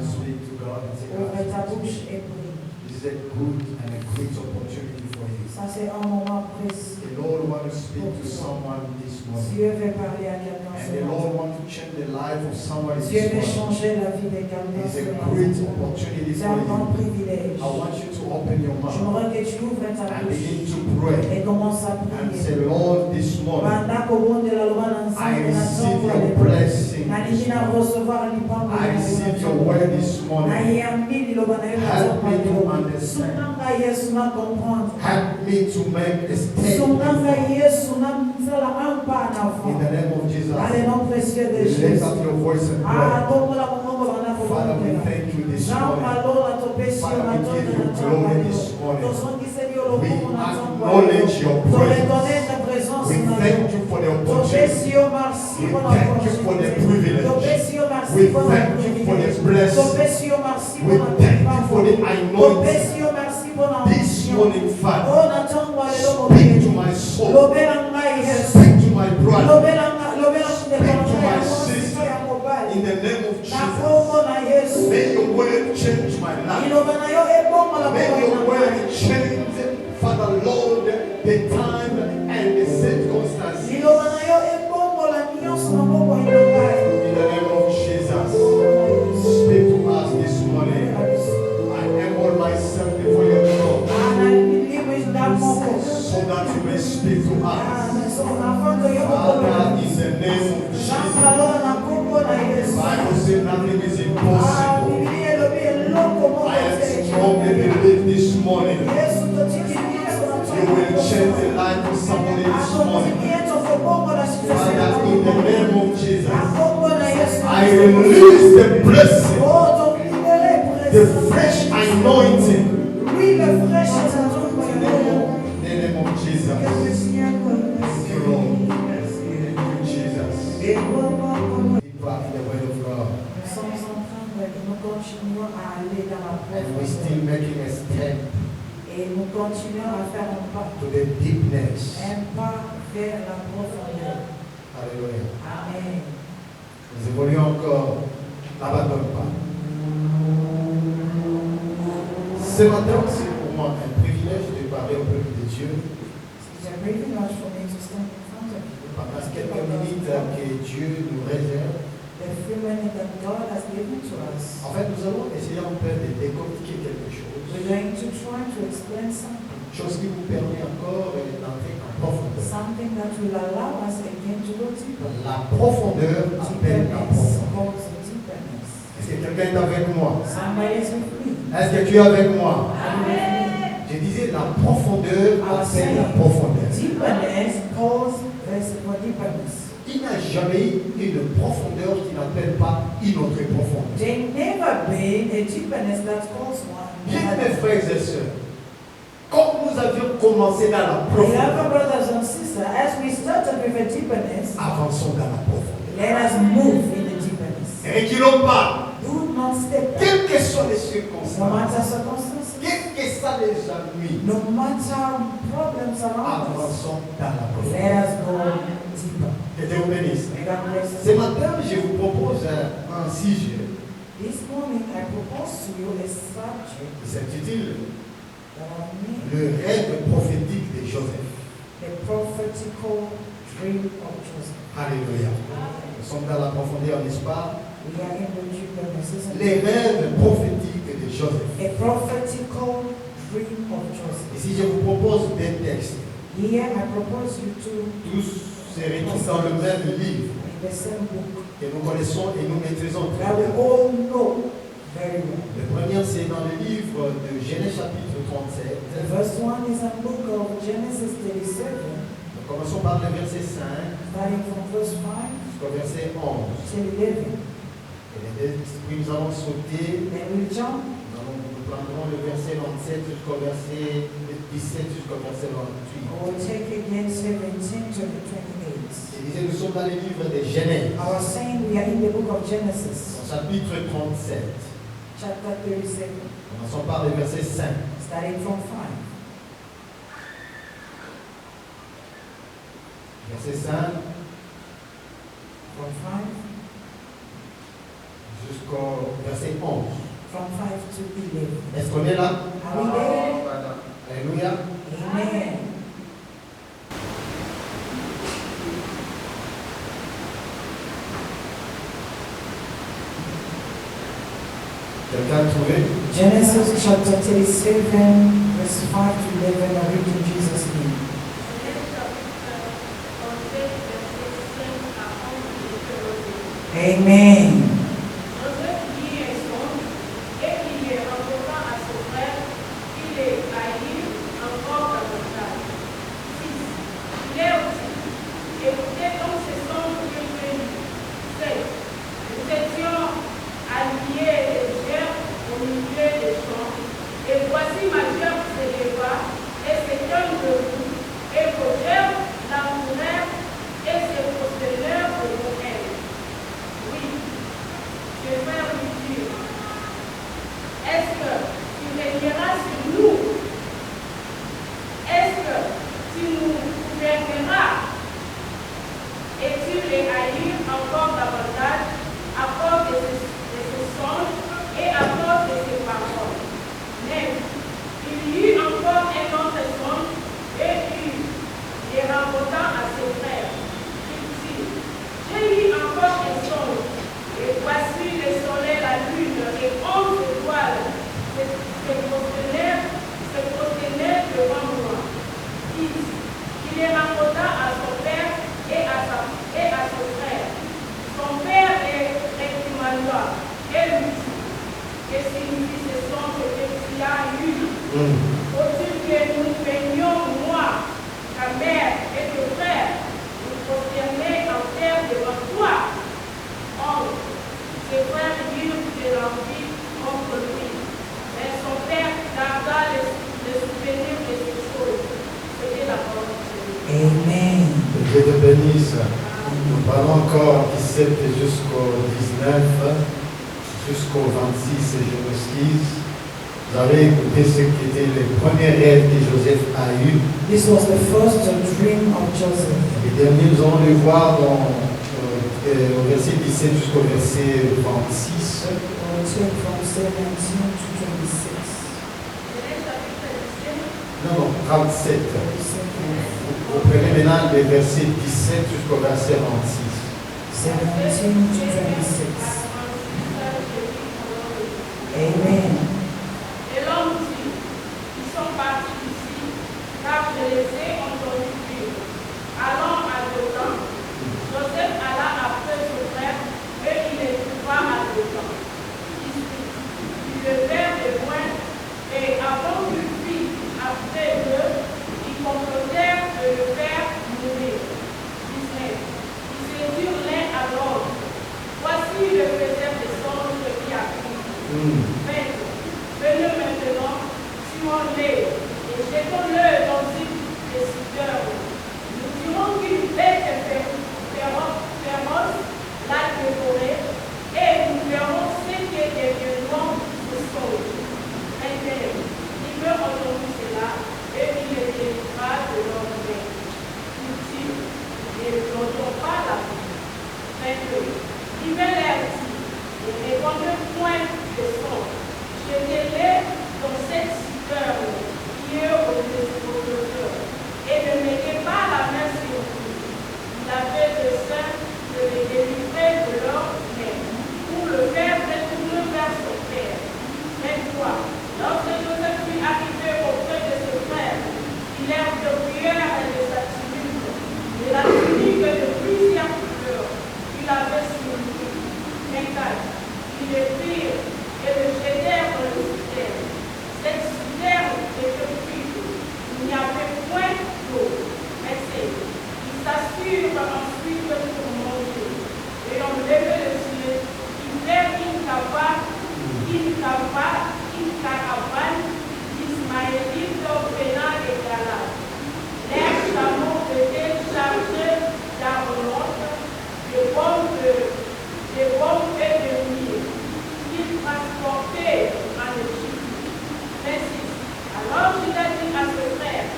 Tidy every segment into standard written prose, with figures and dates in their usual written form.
speak to God and say, Ouvre ta God, bouche et prie. this is a good and a great opportunity for you. Ça, c'est un moment précieux. The Lord wants to speak to someone this morning. Dieu veut parler à quelqu'un And ce the Lord matin. wants to change the life of someone Dieu this veut morning. changer la vie de quelqu'un It's ce a matin. great opportunity C'est for un grand you. privilège. I want you to open your mouth J'aimerais que tu ouvres ta and begin bouche to pray et commence à and prier. say, Lord, this morning Pendant que bon de la loi dans I receive your blessing. Nalini na recevoir l'ipambo I receive your word this na morning. yambi liloba na yo Help me to na understand. sunanga Yesu na comprendre. Help me to make a Sunanga statement. Yesu na mfela un pas en In the avant. name of Jesus, Dans le nom précieux de lift Jésus. up your voice and Ah, pray. tombe la mongo bana ko. Father, we thank you this Jean morning. Malola to pesi Father, na we to give you na glory this morning. to son qui se dio lo We como na to. acknowledge your To presence. redonner ta présence We na thank you for the to opportunity. pesi o merci We pour la thank you for the privilege. To pesi o merci We pour la thank you for the To blessing. pesi o merci We pour la thank you for the To anointing. pesi o merci pour la This morning, Father, Oh na tongo le lo speak to my soul. Lobela ngai Yesu. Speak to my brother. Lobela Speak to my sister. In the name of Jesus, may your word change my life. May your word change, Father Lord, the time and the circumstances. In the name of Jesus, speak to us this morning. I humble myself before your throne so that you may speak to us. Father, in the name of Jesus, the Bible says nothing is impossible. I am strongly believe this morning you will change the life of somebody this morning. Father, in the name of Jesus, I release the blessing, the fresh anointing. In the name of Jesus. Thank you, Lord. Thank you, Jesus. Keep back the word of God. And we're still making a step Et nous continuons à faire un pas, to the deepness. vers la profondeur. Alléluia. Amen. Nous évoluons encore. N'abandonne pas. Ce matin, c'est pour moi un privilège de parler au peuple de Dieu. It's a privilege for me to stand in front of you. Pendant quelques minutes que Dieu nous réserve. The few minutes that God has given to us. En fait, nous allons essayer un peu de décortiquer quelque chose. We're going to try to explain something. Chose qui vous permet encore d'entrer en profondeur. Something that will allow us again to go deeper. La profondeur appelle la profondeur. Calls the deepness. Est-ce que quelqu'un est avec moi? Somebody is with me. Est-ce que tu es avec moi? Amen. Je disais la profondeur appelle la profondeur. Deepness calls for deepness. Il n'y a jamais eu une profondeur qui n'appelle pas une autre profondeur. There never been a deepness that calls one. Bien, mes frères et sœurs, comme nous avions commencé dans la profondeur, Beloved brothers and sisters, as we started with a deepness, avançons dans la profondeur. let us move in the deepness. Ne reculons pas. Do not step back. Quelles que soient les No circonstances, matter circumstances, quelles que ça les ennuie, no matter problems around us, avançons dans la profondeur. let us go deeper. Que Dieu vous bénisse. May God bless Ce us. matin, je vous propose un sujet This morning I propose to you a subject qui s'intitule that I named Le rêve prophétique de Joseph. the prophetical dream of Joseph. Alléluia. Nous sommes dans la profondeur, n'est-ce pas? We are in the deepness, isn't Les it? rêves prophétiques de Joseph. A prophetical dream of Joseph. Et si je vous propose des textes, Here I propose you to tous se retrouvent dans le même livre in the same book que nous connaissons et nous maîtrisons très that we bien. all know very well. Le premier, c'est dans le livre de Genèse chapitre 37. The first one is a book of Genesis 37, Nous commençons par le verset 5 starting from verse 5 jusqu'au verset 11. till 11. Puis nous allons sauter, Then we jump. nous prendrons le verset 27 jusqu'au verset 17 jusqu'au verset 28. We'll take again 17 to the 28. Je disais, nous sommes dans le livre de Genèse, I was saying we are in the book of Genesis, au chapitre 37. chapter 37, Commençons par le verset 5. starting from 5. Verset 5 From 5 jusqu'au verset 11. from 5 to 11. Est-ce qu'on est là? Are we there? Alléluia. Amen. Quelqu'un a trouvé? Genesis chapter 37, verse 5 to 11. I read in Jesus' name. Amen. Amen. Que Dieu te bénisse. Nous parlons encore 17 jusqu'au 19, jusqu'au 26, et je m'excuse. Vous avez écouté ce qui était le premier rêve que Joseph a eu. This was the first dream of Joseph. Les derniers, nous allons le voir au verset 17 jusqu'au verset 26. From 17 to 26. Non, 37. Vous prenez maintenant les versets 17 jusqu'au verset 26. 17 to 26. Amen. Et l'homme dit, ils sont partis d'ici, car je les ai entendus dire. Allant à Dothan, Joseph alla après son frère, et il les trouva à Dothan. Ils levèrent des poings, et avant qu'il fît après eux, ils complotèrent de le faire mourir. 19. Ils se dirent l'un à l'autre, voici le précepte des songes qui a pris. 20. Venez maintenant, tuons-les et jetons-le dans une décideur. Nous dirons qu'une bête féroce l'a dévoré et nous verrons ce qui est devenant ce songe. 21. Il veut entendre cela et il les délivra de leur main. Il dit, ne n'entend pas la vie. 22. Il veut l'air dit, ne répondez point de songe. Jetez-les dans cette citerne qui est au déposeur et ne mettez pas la main sur vous. Il avait dessein de les délivrer de leur main pour le faire retourner vers son père. 23. Lorsque Joseph fut arrivé auprès de ses frères, il leur de prière et de sa tunique, de la tunique de plusieurs couleurs qu'il avait sur lui. 24. Ils les prirent et le jetèrent dans le citerne. Cette citerne était vide. Il n'y avait point d'eau. Merci. Ils s'assurent ensuite pour manger. Et on levait le ciel. Ils virent une caravane d'Ismaélites venant des Galates. Leurs chameaux étaient chargés d'arômes, de bombes et de myrrhe. Ils transportaient en Égypte. 26. Alors Judas dit à ses frères,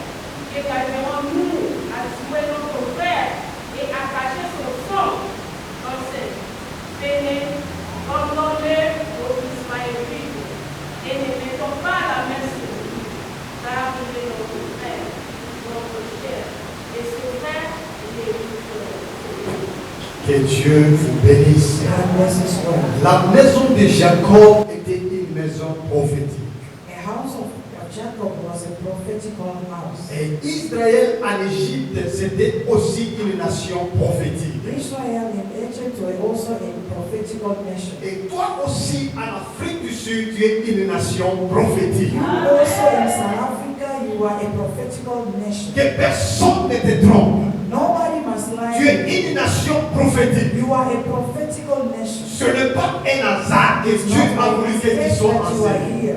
également-nous à tuer notre frère et à cacher son sang. 27. Venez, rendons-le au Que Dieu vous bénisse. God bless us well. La maison de Jacob était une maison prophétique. A house of Jacob was a prophetical house. Et Israël en Égypte, c'était aussi une nation prophétique. Israel in Egypt were also a prophetical nation. Et toi aussi, en Afrique du Sud, tu es une nation prophétique. You also in South Africa, you are a prophetical nation. Que personne ne te trompe. Nobody must lie. Tu es une nation prophétique. You are a prophetical nation. Ce n'est pas un hasard que Dieu a voulu que tu sois you are enseigné. here.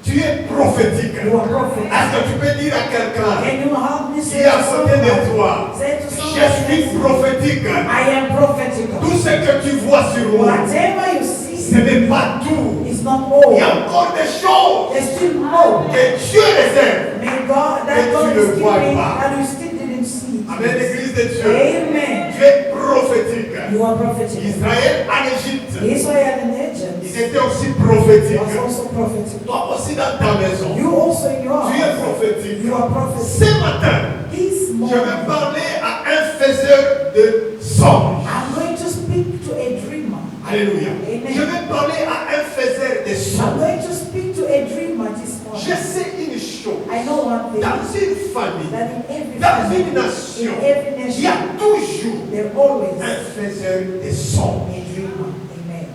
Tu es prophétique. You are prophetic. Est-ce que tu peux dire à quelqu'un Can you help me qui say est à to côté de somebody? toi, Say to je somebody, suis prophétique. I am prophetical. Tout ce que tu vois sur moi, Whatever you see ce n'est pas tout. is not Il y all. a encore des choses There's still more. que Dieu réserve. May God, Mais that God tu ne is vois giving pas. and you still didn't see. Amen, l'église de Dieu. Amen. Tu es prophétique. You are prophetic. Israël en Égypte, Israel and Egypt ils étaient aussi prophétiques. was also prophetic. Toi aussi dans ta maison, You also in your tu es house, prophétique. you are prophetic. Ce matin, This je morning, vais parler à un faiseur de songes. I'm going to speak to a dreamer. Alléluia. Amen. Je vais parler à un faiseur de I'm songes. going to speak to a dreamer this Je morning. sais une chose. I know one thing, Dans une famille, that in every dans family, une nation, in every il y a nation, toujours there always un faiseur de a songes. dreamer. Amen.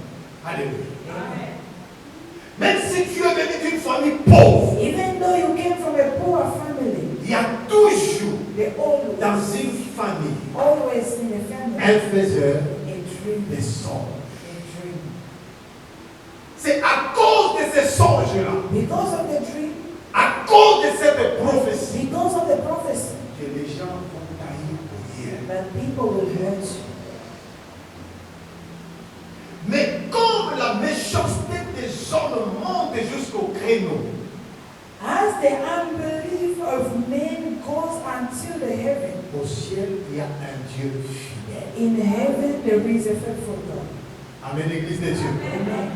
Alléluia. Amen. Même si tu es venu d'une famille pauvre, Even though you came from a poor family, il y a toujours there always, dans une famille always in a family, un faiseur a dream, de songes. a dream. C'est à cause de ces songes-là, Because of the dream, à cause de cette prophétie, because of the prophecy, que les gens vont tailler pour rien. that people will hurt you. Mais comme la méchanceté des hommes monte jusqu'au créneau, As the unbelief of men goes until the heaven, au ciel, il y a un Dieu fidèle. in heaven there is a faithful God. Amen, l'église de Dieu. Amen.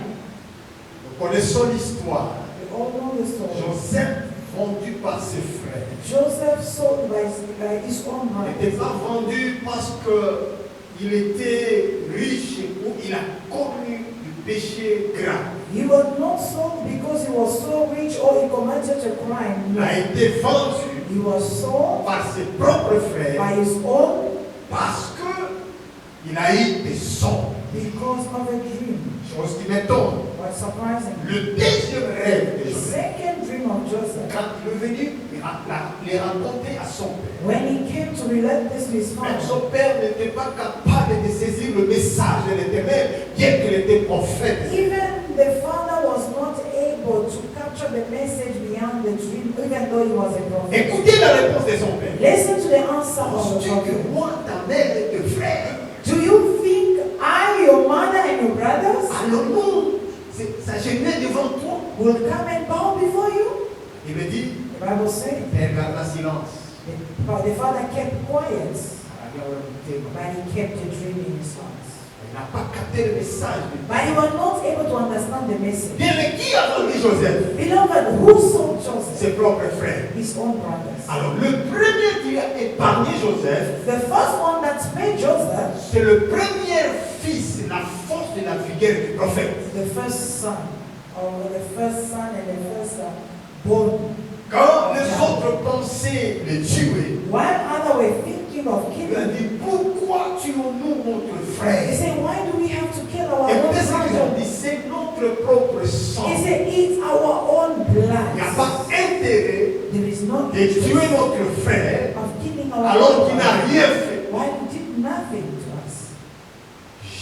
Nous connaissons l'histoire. We all know the story. Joseph, vendu par ses frères, Joseph sold by his own n'était heart. pas vendu parce qu'il était riche ou il a commis du péché grave. He was not sold because he was so rich or he committed a crime. Il No. a été vendu He was sold par ses propres frères by his own parce qu'il a eu des songes. because of a dream. Chose qui m'étonne. What's surprising? Le deuxième rêve de The Joseph, second dream of Joseph, quand il est venu les raconter à son père, when he came to relate this to his même father, son père n'était pas capable de saisir le message de l'Éternel, bien qu'il était prophète. even the father was not able to capture the message beyond the dream, even though he was a prophet. Écoutez la réponse de son père. Listen to the answer of the Penses-tu que prophet. moi, ta mère et tes frères, Do you think I, your mother and your brothers, allons-nous s'agenouiller devant toi? will come and bow before you? Il me dit, The Bible says, le père garda silence. but the father kept quiet, Il but he kept the dream in his heart. n'a pas capté le message. But he was not able to understand the message. Bien, mais qui a vendu Joseph? Beloved, who sold Joseph? Ses propres frères. His own brothers. Alors, le premier qui a épargné Joseph, The first one that made Joseph, c'est le premier fils, la force de la vigueur du prophète. the first son, or the first son and the first born. Quand les autres pensaient le tuer, While others were thinking of il a killing him, dit, pourquoi tuons-nous notre he frère? said, why do we have to kill our Et own qu'est-ce qu'ils ont brother? dit? C'est notre propre sang. He said, it's our own Il n'y a blood. pas intérêt There is no de tuer interest notre frère of killing our alors own qu'il n'a brother. rien fait. Why he did nothing to us?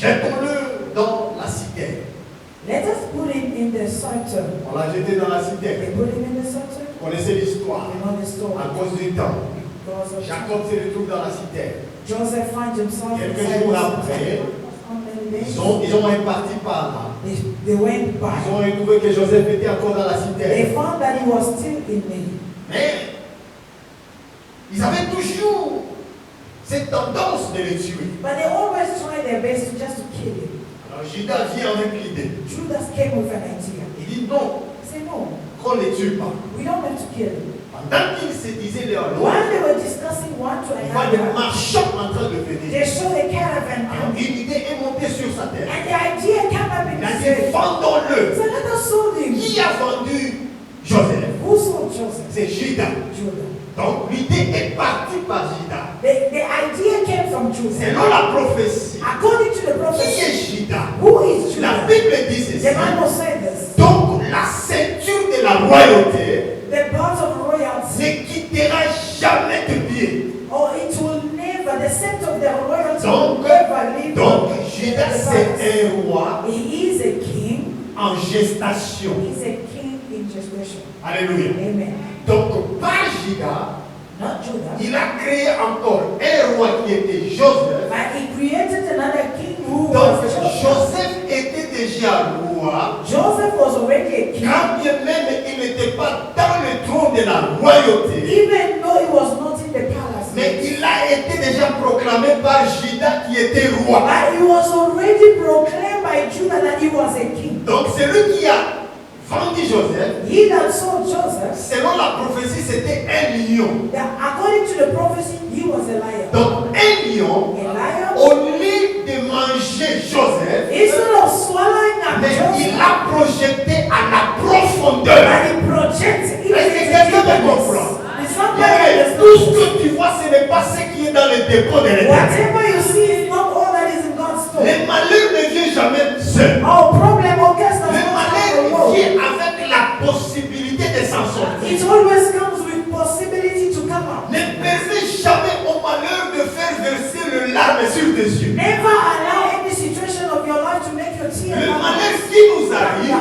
Jetons-le dans la citerne. Let us put him in the center. On l'a jeté dans la They citerne. put him in the center. Vous connaissez l'histoire. You know the story. À cause du temps, Because of Jacob se retrouve dans la citerne. Joseph finds himself Quelques inside jours the après, center. How many days? Ils ont réparti par là. They went Ils by. ont retrouvé que Joseph était encore dans la They citerne. found that he was still in me. Mais ils avaient toujours cette tendance de le tuer. But they always try their best to just to kill him. Alors Judas vient avec l'idée. Judas came with an idea. Il dit non, He said, no, qu'on ne les tue pas. we don't have to kill him. Pendant qu'ils se disaient l'un l'autre, While they were discussing one to on voit des another, marchands en train de they venir. saw the caravan Alors, coming. une idée est montée sur sa tête. And the idea came up in Il a his dit, head. vendons-le. So let us sold him. Qui a vendu Joseph? Who sold Joseph? C'est Judas. Judah. Donc l'idée est partie par Judas. The idea came from Judah. Selon la prophétie, According to the qui prophecy, est Judas? who is La Judah? Bible dit ceci. The Bible said this. Donc la ceinture de la royauté The part of royalty, ne quittera jamais de pied. or it will never, the scepter of the royalty Donc, will never leave. donc the Judas palace. c'est un roi He is a king. en gestation. He is a king in gestation. Alléluia. Amen. Donc par Judas, Not Judah. il a créé encore un roi qui était Joseph. But he created another king who Donc was Joseph. Joseph était déjà roi. Joseph was already a king. Quand bien même il n'était pas dans le trône de la royauté, Even though he was not in the palace. mais il a été déjà proclamé par Judas qui était roi. But he was already proclaimed by Judah that he was a king. Donc celui qui a vendu Joseph, He that sold Joseph, selon la prophétie, c'était un lion. that according to the prophecy, he was a liar. Donc un lion, A liar. au lieu de manger Joseph, Instead of swallowing up mais il Joseph, l'a projeté à la profondeur. but he projects it Est-ce que into quelqu'un me deepness. comprend? It's not Bien, like tout ce que tu vois, ce n'est pas ce qui est dans le dépôt de l'éternel. whatever you see is not all that is in God's store. Le malheur ne vient jamais seul. Our problem occurs Le does not come malheur alone. vient avec la possibilité de s'en sortir. It always comes with possibility to come out. Ne permets jamais au malheur de faire verser le larme sur tes yeux. Never allow any situation of your life to make your tears Le come malheur out. qui nous arrive,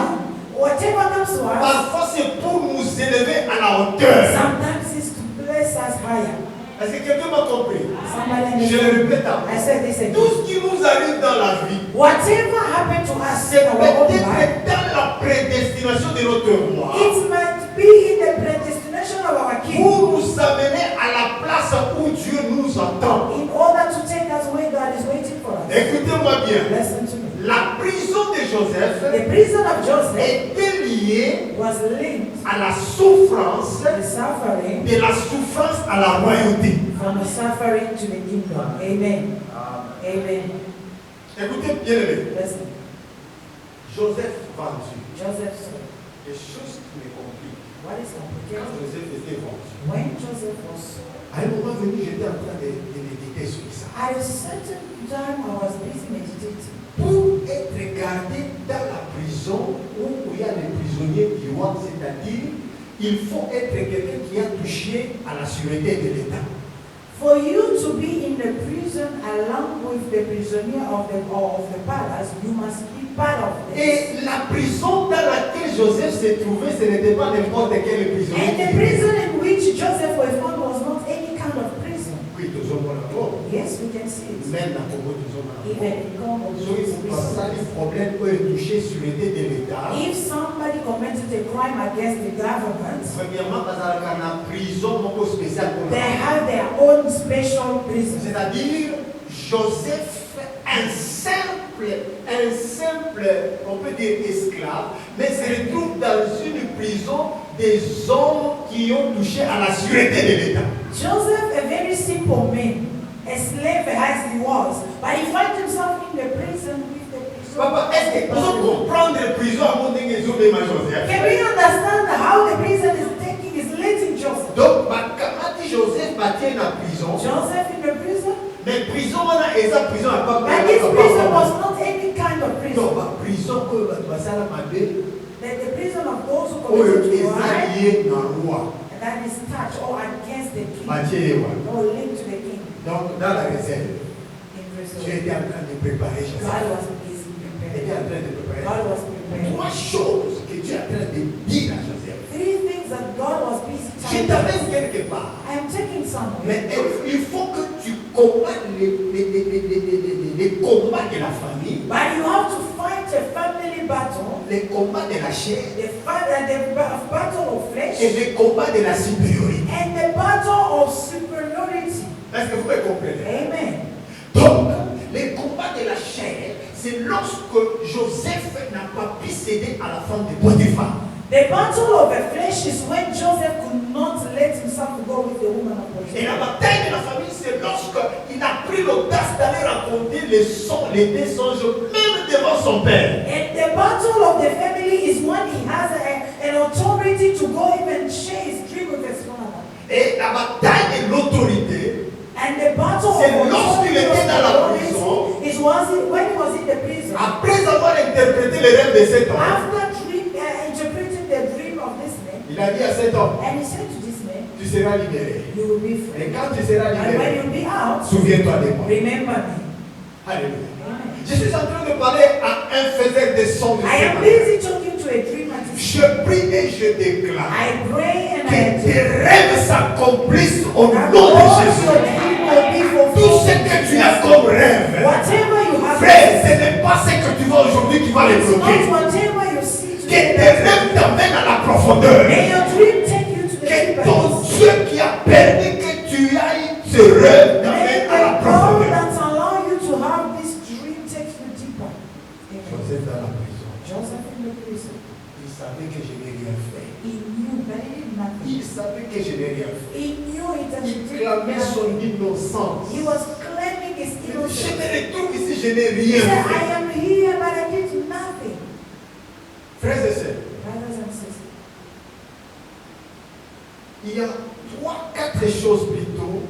Whatever comes to us, parfois c'est pour nous élever à la hauteur. sometimes it's to place us higher. Est-ce que quelqu'un m'a compris? Somebody Je le répète I encore. said this again. Tout ce qui nous arrive dans la vie, Whatever happened to us c'est in our own life, peut-être dans la prédestination de notre roi it might be in the predestination of our King pour nous amener à la place où Dieu nous attend. in order to take us where God is waiting for us. Écoutez-moi bien. Listen to me. La prison de Joseph The prison of Joseph était liée was linked à la souffrance, to the suffering, de la souffrance à la royauté. from the suffering to the kingdom. Amen. Amen. Écoutez bien, les Listen. Joseph vendu. Joseph said, Les choses qui me compliquent. what is Quand complicated? Joseph était vendu, When Joseph was sold, à un moment venu, j'étais en train de méditer sur ça. at a certain time I was busy meditating. Pour être gardé dans la prison où il y a les prisonniers du roi, c'est-à-dire, il faut être quelqu'un qui a touché à la sûreté de l'État. For you to be in the prison along with the prisoner of the palace, you must be part of this. Et la prison dans laquelle Joseph se trouvait, ce n'était pas n'importe quel prisonnier. And the prison in which Joseph was found was not any kind of prison. Oui, tous hommes la mort. Yes, we can see it. Même dans Congo, tous hommes la Even mort. in Congo, So, il faut pas ça, les problèmes peuvent toucher sûreté de l'État. if somebody committed a crime against the government, Premièrement, parce qu'il y a une prison beaucoup spéciale pour they la have their own special prison. C'est-à-dire, Joseph, un simple, on peut dire esclave, mais se retrouve dans une prison des hommes qui ont touché à la sûreté de l'État. Joseph, a very simple man, a slave as he was, but he finds himself in the prison with the prison. Papa, est-ce que vous pouvez comprendre la prison à mon dingue sur les Joseph? Can we understand how the prison is taking his letting Joseph? Donc, quand Joseph battait dans la prison, Joseph in the prison? mais prison, on a esa prison à pas But this prison was not any kind of Donc, prison. la prison que basala mabe, The prison of those who oyo committed eza crime, lié na roi. and that is touched or against the king, Batie ewa. or linked to the king Donc, dans la réserve, in tu prison. étais en train de préparer God Joseph. was busy Tu preparing. étais en train de préparer. God was preparing. Trois choses que tu es en train de dire à Joseph. Three things that God was busy Je telling t'amène him. quelque part. I am taking somewhere. Mais il faut que tu combattes les combats de la famille, But you have to fight a family battle, les combats de la chair the battle of flesh, et les combats de la supériorité. and the battle of superiority. Est-ce que vous me comprenez? Amen. Donc, les combats de la chair, c'est lorsque Joseph n'a pas pu céder à la femme de Potiphar. The battle of the flesh is when Joseph could not let himself go with the woman of Et la Potiphar. bataille de la famille, c'est lorsqu'il a pris l'audace d'aller raconter les deux songes, même devant son père. And the battle of the family is when he has an authority to go even share his dream with his father. Et la bataille de l'autorité, And the battle c'est of lorsqu'il était dans la authority prison, is when he was in the prison. après avoir interprété les rêves de cet homme, After interpreting the dream of this man, il a dit à cet homme, and he said to this man, tu seras libéré. you will be free. Et quand tu seras And when libéré, you'll be out, souviens-toi de moi. remember me. Alléluia. Amen. Je suis en train de parler à un faiseur de songes. I am busy talking to a dream artist. Je prie et je déclare I pray and que I tes rêves s'accomplissent au that nom de all Jésus. your dream will be Tout ce fulfilled. que tu as comme rêve, Whatever you have, frère, ce n'est pas ce que tu vois aujourd'hui qui va les it's bloquer. not whatever you see Que tes today. rêves t'amènent à la profondeur. May your dream take you to the Que deeper. ton Dieu qui a permis que tu ailles ce rêve May t'amène the à la God profondeur. that allow you to have this dream take you deeper. Amen. Joseph dans la prison, Joseph in the prison, il savait que je n'ai rien fait. he knew that he did nothing. Il savait que je n'ai rien fait. He knew it and he Il did clamait son nothing. innocence. He was claiming his Je innocence. me retrouve ici, je n'ai He rien said, fait. I am here, but I did nothing. Frères et sœurs, Brothers and sisters, il y a 3-4 choses plutôt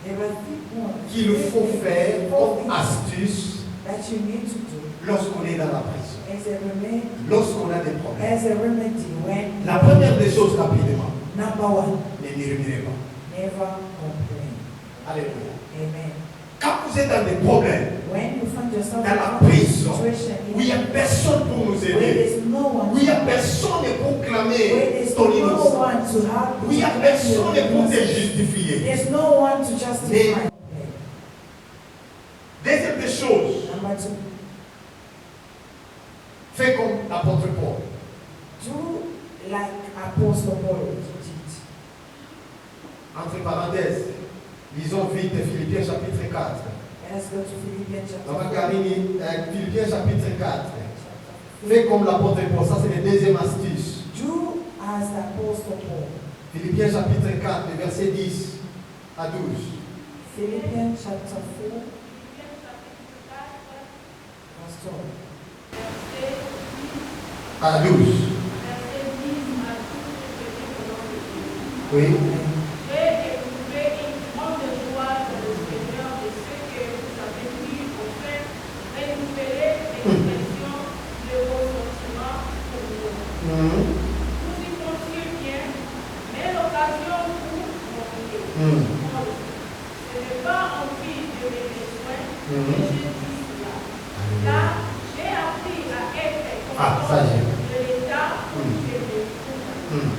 there are 3 points qu'il faut faire comme astuce that you need to do lorsqu'on est dans la prison, as a remedy, lorsqu'on a des problèmes. when La première des choses rapidement, number 1, ne murmurez pas. never complain. Alléluia. Amen. Quand vous êtes dans des problèmes, When you find yourself dans la in a prison, situation où il n'y a personne pour nous where aider, there's no one, où il n'y a personne pour where clamer there's ton no innocence, one to help où il n'y a you, personne pour te justifier. there's no one to justify. Deuxième des choses, Number 2, fais comme l'apôtre Paul. do like Apostle Paul did. Entre parenthèses, lisons vite Philippiens chapitre 4. Let's go to Philippians Maman chapter 4. Karine, Philippiens chapitre 4. Fais comme l'apôtre Paul, ça c'est la deuxième astuce. Do as Apostle Paul. Philippiens chapitre 4, le verset 10 à 12. Philippians chapter 4, verse 12. À 12. Oui. J'ai éprouvé une grande joie dans le Seigneur de ce que vous avez pu en fait renouveler l'expression de vos sentiments pour nous. Vous y pensiez bien, mais l'occasion vous manquait. Ce n'est pas en vue de mes besoins que je dis cela. Car j'ai appris à être conscient de l'état où je me trouve.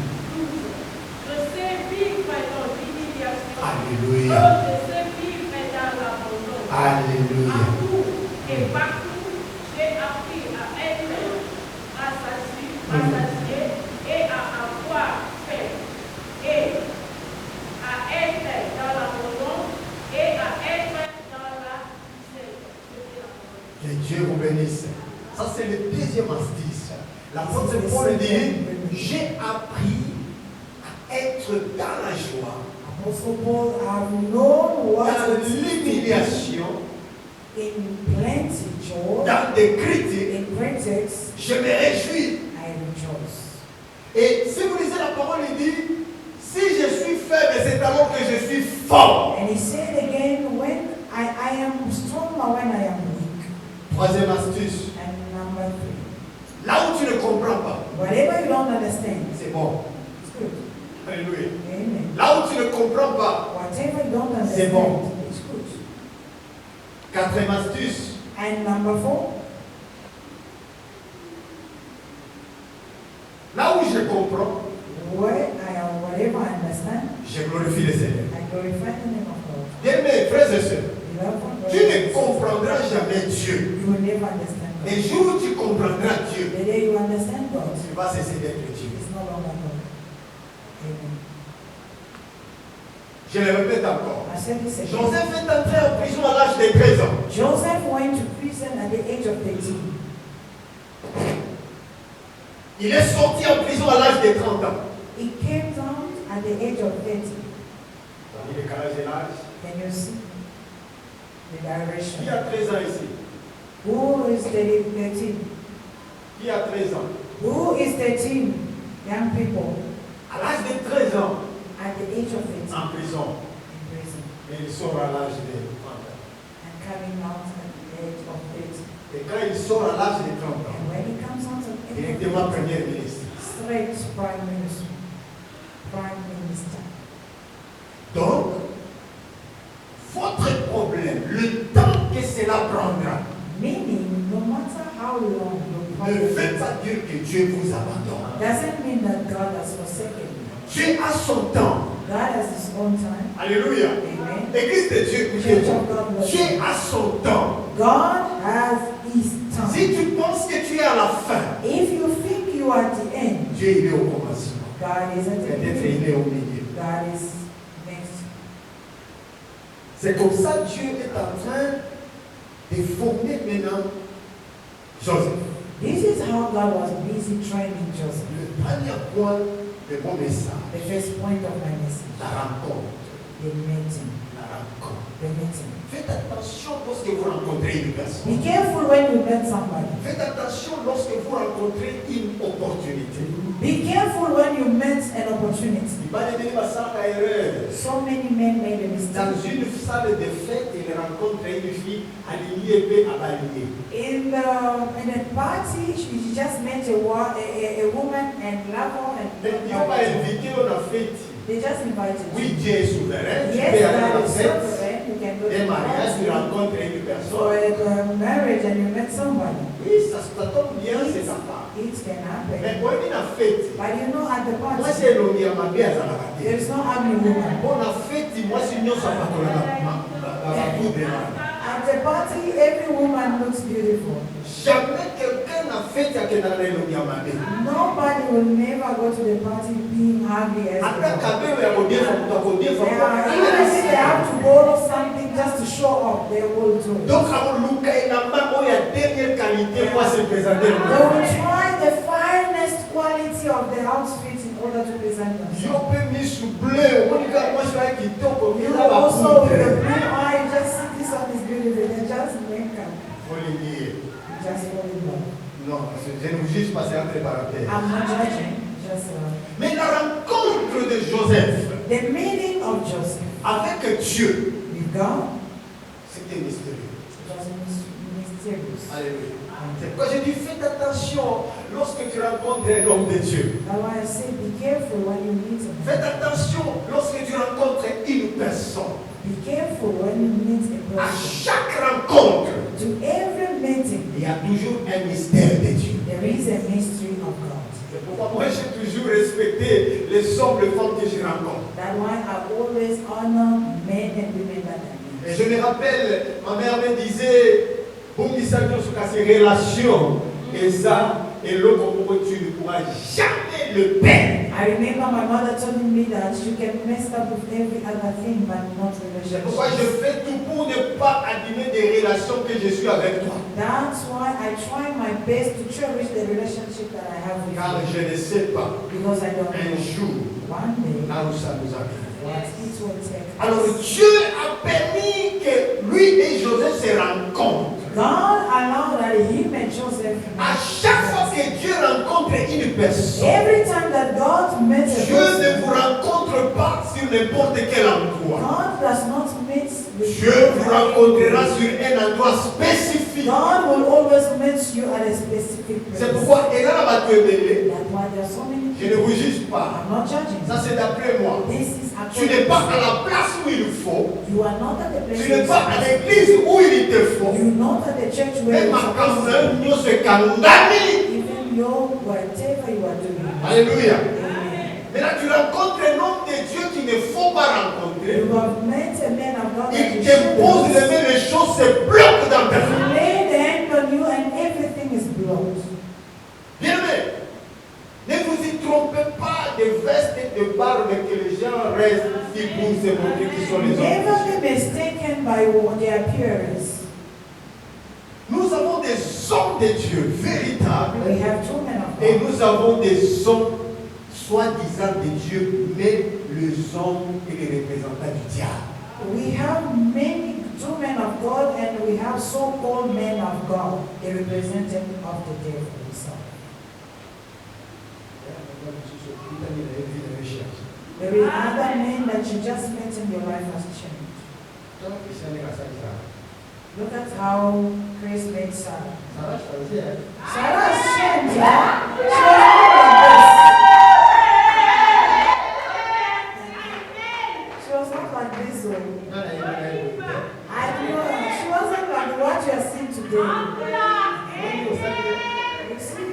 Je sais vivre dans l'humiliation. Alléluia. Je sais vivre dans l'abandon. Alléluia. Partout et partout, j'ai appris à être rassasié et à avoir faim. Et à être dans l'abandon et à être dans la misère. Que Dieu vous bénisse. Ça c'est le deuxième astuce. L'apôtre Paul dit, j'ai appris à être dans la joie, Apostle Paul, I've known what dans it is l'humiliation, in plenty joy, dans des critiques. in critics, Je me réjouis. I rejoice. Et si vous lisez la parole, il dit, si je suis faible, c'est alors que je suis fort. And he said again, when I am stronger when I am weak. Troisième astuce, And number 3, là où tu ne comprends pas, whatever you don't understand, c'est bon. it's good. Alléluia. Amen. Là où tu ne comprends pas, Whatever you don't c'est understand, bon. it's good. quatrième astuce, And number 4, là où je comprends, where I am, whatever I understand, je glorifie le Seigneur. I glorify the name of God. Bien, mes frères et sœurs, Beloved, tu ne comprendras jamais Dieu. you will never understand God. Et jour où tu comprendras Dieu, The day you understand God, tu vas cesser d'être Dieu. it's no longer God. Amen. Je le répète encore. I said this again. Joseph est entré en prison à l'âge de 13 ans. Joseph went to prison at the age of 13. Il est sorti en prison à l'âge de 30 ans. He came down at the age of 30, Dans le décalage de l'âge. can you see the Qui direction? a 13 ans ici? Who is 13? Qui a 13 ans? Who is 13? Young people À l'âge de 13 ans, at the age of 13 en prison. in prison Et il sort à l'âge de 30 ans. and coming out at the age of 30. Et quand il sort à l'âge de 30 ans, And when he comes out at the age of directement 30, Premier ministre. straight prime minister. Prime minister. Donc, votre problème, le temps que cela prendra, Meaning, no matter how long the ne problem veut pas dire que Dieu vous abandonne. doesn't mean that God has forsaken you. Dieu a son temps. God has his own time. Alléluia. Amen. Église de Dieu, écoutez-moi. Dieu a son temps. God has his time. Si tu penses que tu es à la fin, If you think you are at the end, Dieu il est au commencement. God is at the Peut-être beginning. il est au milieu. God is next. C'est comme ça que Dieu est en train de former maintenant Joseph. This is how God was busy training Joseph. Le premier point de mon message, The first point of my message, la rencontre. the meeting. La rencontre. The meeting. Faites attention lorsque vous rencontrez une personne. Be careful when you met somebody. Faites attention lorsque vous rencontrez une opportunité. Be careful when you met an opportunity. Il va devenir ma salle à erreur. So many men made a Dans mistake. une salle de fête, il rencontre une fille alignée et abalignée. In a party, she just met a woman and love her Mais and Dieu m'a invité à la fête. they just invited Oui, you. Dieu est souverain. Tu Yes, peux aller à God la is fête. sovereign. You can go to Des the mariages, tu party rencontres une for personne. a marriage and you met somebody. Oui, ça tombe bien, c'est ça. It can happen. Mais quand il a fête, But you know, at the moi party, j'ai l'homme à ma bière à la raté. there's no ugly woman. Bon, la fête, moi c'est une chose à la poudre. At the party, every woman looks beautiful. Jamais quelqu'un n'a fait à que dans l'homme à ma bière. Nobody will never go to the party being ugly as Après, the quand même, il y a des even if they have to borrow something just to show off, they will do it. donc, à Luca, il a pas il y a dernière qualité pour se présenter. They will try the finest quality of the outfit in order to present themselves. Yo peux mis sous bleu, moi je vais quitter comme You il a la also with the poudre. blue eye, you just see this one is beautiful, they just make up. Faut le dire. You just fall in love. Non, je ne vous juge pas, c'est entre parenthèses. I'm not judging, just Mais la rencontre de Joseph the meaning of Joseph avec Dieu, with God c'était mystérieux. was mysterious. Alléluia. C'est pourquoi je dis, faites attention lorsque tu rencontres un homme de Dieu. That's why I say be careful when you meet a Faites man. attention lorsque tu rencontres une personne. Be careful when you meet a À person. chaque rencontre, To every meeting, il y a toujours un mystère de Dieu. there is a mystery of God. C'est pourquoi moi j'ai toujours respecté les hommes, les femmes que je rencontre. That's why I always honor men and women that I meet. Et je me rappelle, ma mère me disait, bon, il s'agit sur ces relations, et ça, et l'autre, tu ne pourras jamais le perdre. I remember my mother telling me that you can mess up with every other thing, but not C'est pourquoi je relationships. fais tout pour ne pas abîmer des relations que je suis avec toi. That's why I try my best to cherish the relationship that I have with Car you. je ne sais pas, Because I don't un know jour, one day là où ça nous arrive. what it will take. Alors Dieu a permis que lui et Joseph se rencontrent. God allowed that him and Joseph À chaque fois que Dieu rencontre une personne, every time that God met a Dieu person, ne vous rencontre pas sur n'importe quel endroit. God does not meet with Dieu vous rencontrera sur un endroit spécifique. God will always meet you at a specific C'est place. pourquoi, et là, là, That's why there are so many je ne vous juge pas. I'm not judging. Ça, c'est d'après moi. This is Tu n'es pas à according. la place où il faut. You are not at the place. Tu n'es pas à l'église où il te faut. You're not at the church where Même you're à supposed to quand nous se condamner. be. Even your whatever you are doing. Alléluia. Amen. Mais là, tu rencontres un homme de Dieu qu'il ne faut pas rencontrer. You have met a man of God that Il you t'impose shouldn't. les choses se bloquent dans ta vie. He laid the hand on you and everything is blocked. Bien aimé, ne vous y trompez pas de vestes et de barbes que les gens restent si pour se montrer qui sont les Never hommes. be mistaken by their appearance. Nous avons des hommes de Dieu véritables We have two men of et God. nous avons des hommes soi-disant de Dieu, mais les hommes et les représentants du diable. We have many true men of God and we have so-called men of God, the representative of the devil himself. There is another man that you just met and your life has changed. Look at how Chris made Sarah. Sarah has changed, yeah? She was not like this. She was not like this. I know. She wasn't like what you are seeing today. You see?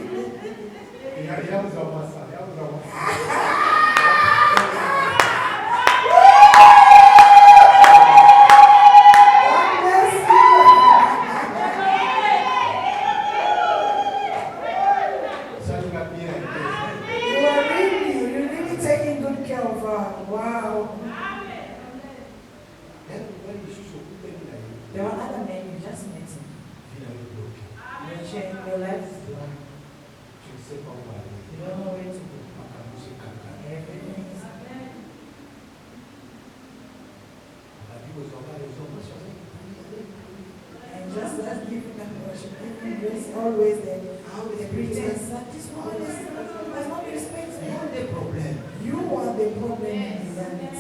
There are other men you just met him. Your life is blocked. You don't know where to go. Everything is and just as giving them worship, giving grace, always there. The pretense that this one does not respect me. You are the problem in reality.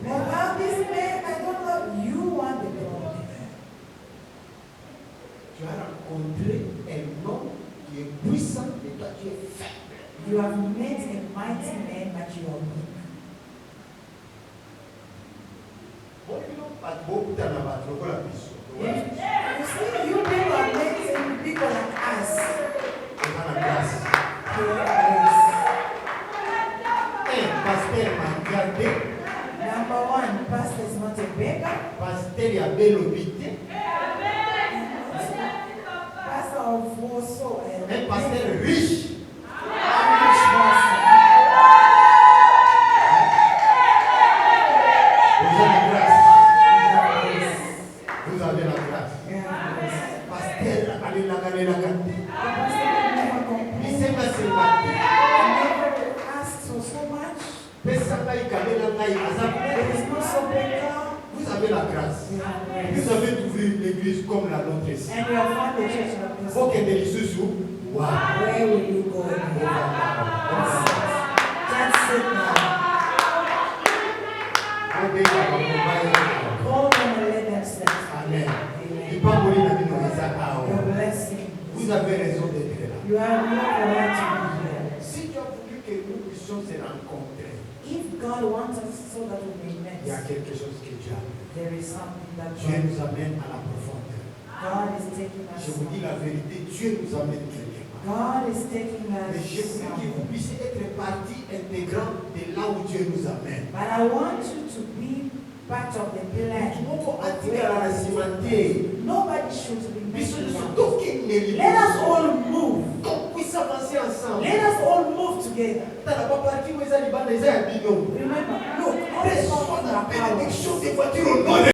Now this man, I don't know, you are the problem. Tu as rencontré un homme qui est puissant et toi tu es faible. You have met a mighty man, but you are weak. You see, you people are meeting people like us. Number one, pastor is not a beggar. Pasteur a belobité. Pastor of also Un pasteur riche. Vous avez la grâce. Pasteur, allez la gagner la gâte. Il s'est passé la Vous avez la grâce. Vous avez trouvé l'église comme la nôtre ici. Faut que des lisses sous. Wow. Where will you go? That's it now. Go and let them sit. Amen. Amen. Your blessing. Vous avez raison d'être là. You have no right to be here. Si tu as voulu que nous puissions se rencontrer, If God wants us so that we may il y a meet, quelque chose que Dieu a fait. there is something that Dieu nous amène à la profondeur. God is taking us. Je vous dis la vérité, Dieu nous amène quelque part. God is taking us. Mais je voulais que vous puissiez être partie intégrante de là où Dieu nous amène. But I want you to be part of the plan. Nobody should be missing out. Let us all move. Let us all move together. Remember, look, all the